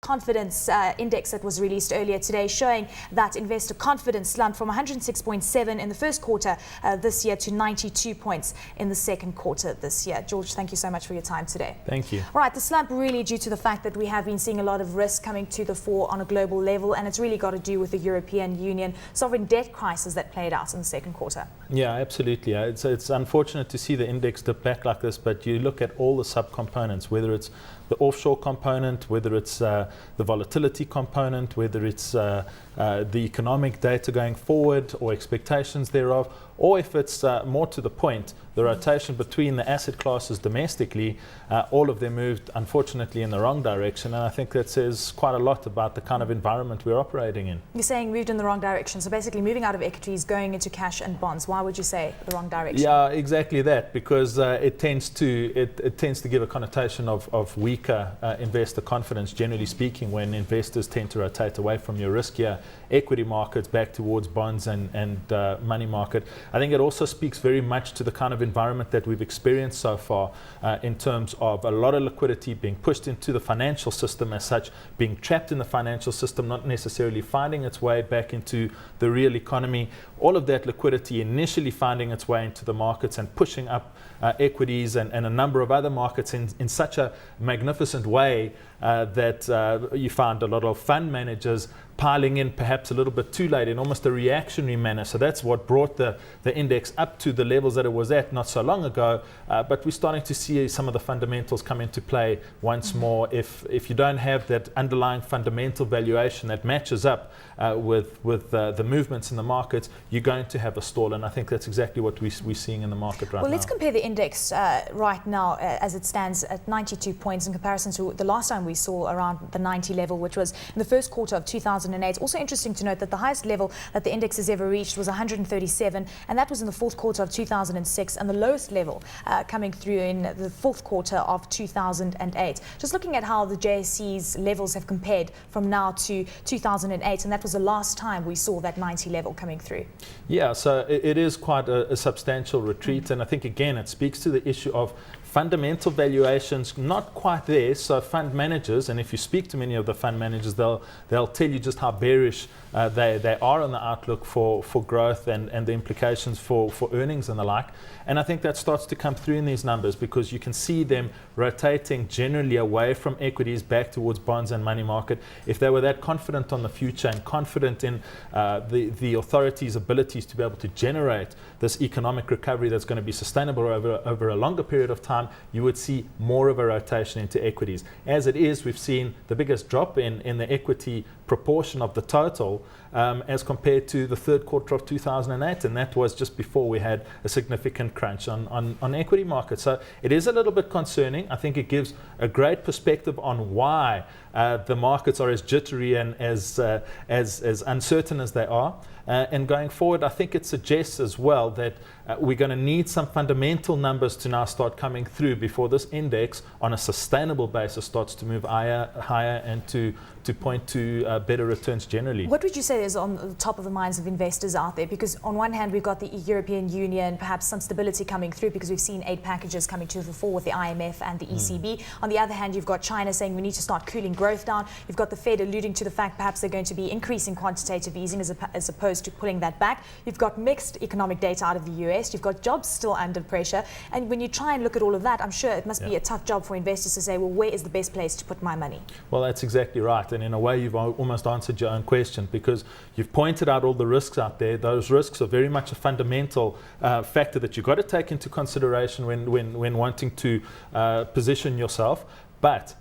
confidence index that was released earlier today, showing that investor confidence slumped from 106.7 in the first quarter this year to 92 points in the second quarter this year. George, thank you so much for your time today. Thank you. All right, the slump really due to the fact that we have been seeing a lot of risk coming to the fore on a global level, and it's really got to do with the European Union sovereign debt crisis that played out in the second quarter. Yeah, absolutely. It's unfortunate to see the index dip back like this, but you look at all the subcomponents, whether it's the offshore component, whether it's the volatility component, whether it's the economic data going forward or expectations thereof, or if it's more to the point, the rotation between the asset classes domestically, all of them moved, unfortunately, in the wrong direction. And I think that says quite a lot about the kind of environment we're operating in. You're saying moved in the wrong direction, so basically moving out of equities, going into cash and bonds. Why would you say the wrong direction? Yeah, exactly that, because it tends to give a connotation of weaker investor confidence, generally speaking, when investors tend to rotate away from your riskier equity markets back towards bonds and money market. I think it also speaks very much to the kind of environment that we've experienced so far in terms of a lot of liquidity being pushed into the financial system as such, being trapped in the financial system, not necessarily finding its way back into the real economy. All of that liquidity initially finding its way into the markets and pushing up equities and a number of other markets in such a magnificent way that you found a lot of fund managers piling in perhaps a little bit too late in almost a reactionary manner. So that's what brought the index up to the levels that it was at not so long ago. But we're starting to see some of the fundamentals come into play once more. If you don't have that underlying fundamental valuation that matches up with the movements in the markets, you're going to have a stall. And I think that's exactly what we're seeing in the market right now. Well, let's compare the index right now as it stands at 92 points in comparison to the last time we saw around the 90 level, which was in the first quarter of 2008. Also interesting to note that the highest level that the index has ever reached was 137, and that was in the fourth quarter of 2006, and the lowest level coming through in the fourth quarter of 2008. Just looking at how the JSE's levels have compared from now to 2008, and that was the last time we saw that 90 level coming through. Yeah, so it is quite a substantial retreat, and I think again it speaks to the issue of fundamental valuations not quite there. So fund managers, and if you speak to many of the fund managers, they'll tell you just how bearish they are on the outlook for growth and the implications for earnings and the like. And I think that starts to come through in these numbers, because you can see them rotating generally away from equities back towards bonds and money market. If they were that confident on the future and confident in the authorities' abilities to be able to generate this economic recovery that's going to be sustainable over a longer period of time, you would see more of a rotation into equities. As it is, we've seen the biggest drop in the equity proportion of the total as compared to the third quarter of 2008, and that was just before we had a significant crunch on equity markets. So it is a little bit concerning. I think it gives a great perspective on why the markets are as jittery and as uncertain as they are. And going forward, I think it suggests as well that we're going to need some fundamental numbers to now start coming through before this index on a sustainable basis starts to move higher and to point to better returns generally. What would you say is on the top of the minds of investors out there? Because on one hand, we've got the European Union, perhaps some stability coming through because we've seen aid packages coming to the fore with the IMF and the ECB. On the other hand, you've got China saying we need to start cooling growth down. You've got the Fed alluding to the fact perhaps they're going to be increasing quantitative easing as opposed to pulling that back. You've got mixed economic data out of the US. You've got jobs still under pressure. And when you try and look at all of that, I'm sure it must be a tough job for investors to say, well, where is the best place to put my money? Well, that's exactly right. And in a way, you've almost answered your own question, because you've pointed out all the risks out there. Those risks are very much a fundamental factor that you've got to take into consideration when wanting to position yourself. But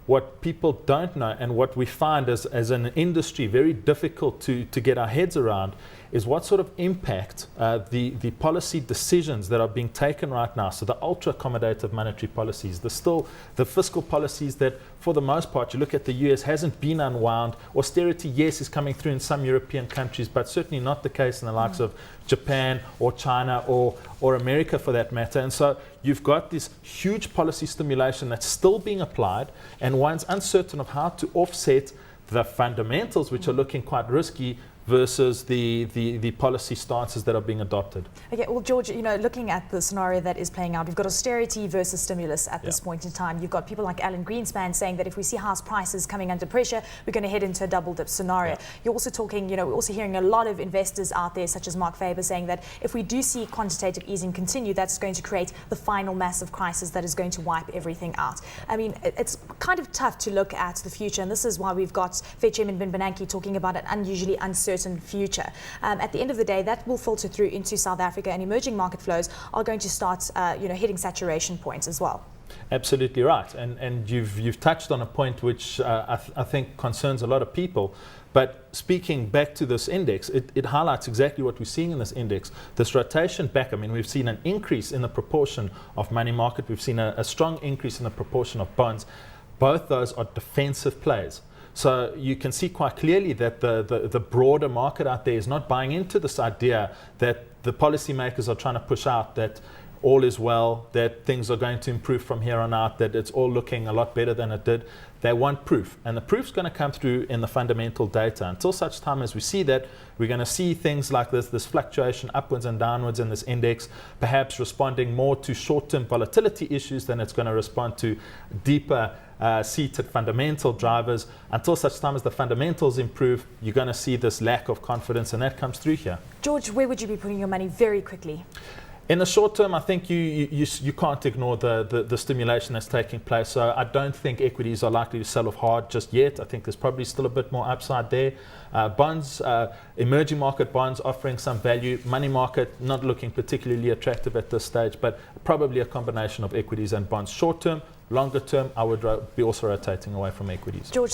what people don't know, and what we find as an industry very difficult to get our heads around, is what sort of impact the policy decisions that are being taken right now, so the ultra-accommodative monetary policies, the fiscal policies that, for the most part, you look at the US, hasn't been unwound. Austerity, yes, is coming through in some European countries, but certainly not the case in the likes of Japan or China or America for that matter. And so you've got this huge policy stimulation that's still being applied, and one's uncertain of how to offset the fundamentals, which are looking quite risky, versus the policy stances that are being adopted. Okay, well, George, looking at the scenario that is playing out, we've got austerity versus stimulus at this point in time. You've got people like Alan Greenspan saying that if we see house prices coming under pressure, we're going to head into a double dip scenario. You're also talking, we're also hearing a lot of investors out there, such as Mark Faber, saying that if we do see quantitative easing continue, that's going to create the final massive crisis that is going to wipe everything out. I mean, it's kind of tough to look at the future, and this is why we've got Fed Chairman Ben Bernanke talking about an unusually uncertain future. At the end of the day, that will filter through into South Africa, and emerging market flows are going to start, hitting saturation points as well. Absolutely right, and you've touched on a point which I think concerns a lot of people. But speaking back to this index, it highlights exactly what we're seeing in this index. This rotation back, I mean, we've seen an increase in the proportion of money market. We've seen a strong increase in the proportion of bonds. Both those are defensive plays. So you can see quite clearly that the broader market out there is not buying into this idea that the policymakers are trying to push out that all is well, that things are going to improve from here on out, that it's all looking a lot better than it did. They want proof, and the proof's going to come through in the fundamental data. Until such time as we see that, we're going to see things like this fluctuation upwards and downwards in this index, perhaps responding more to short-term volatility issues than it's going to respond to deeper seated fundamental drivers. Until such time as the fundamentals improve, you're going to see this lack of confidence, and that comes through here. George, where would you be putting your money very quickly? In the short term, I think you can't ignore the stimulation that's taking place. So I don't think equities are likely to sell off hard just yet. I think there's probably still a bit more upside there. Bonds, emerging market bonds offering some value. Money market not looking particularly attractive at this stage, but probably a combination of equities and bonds. Short term, longer term, I would be also rotating away from equities. George.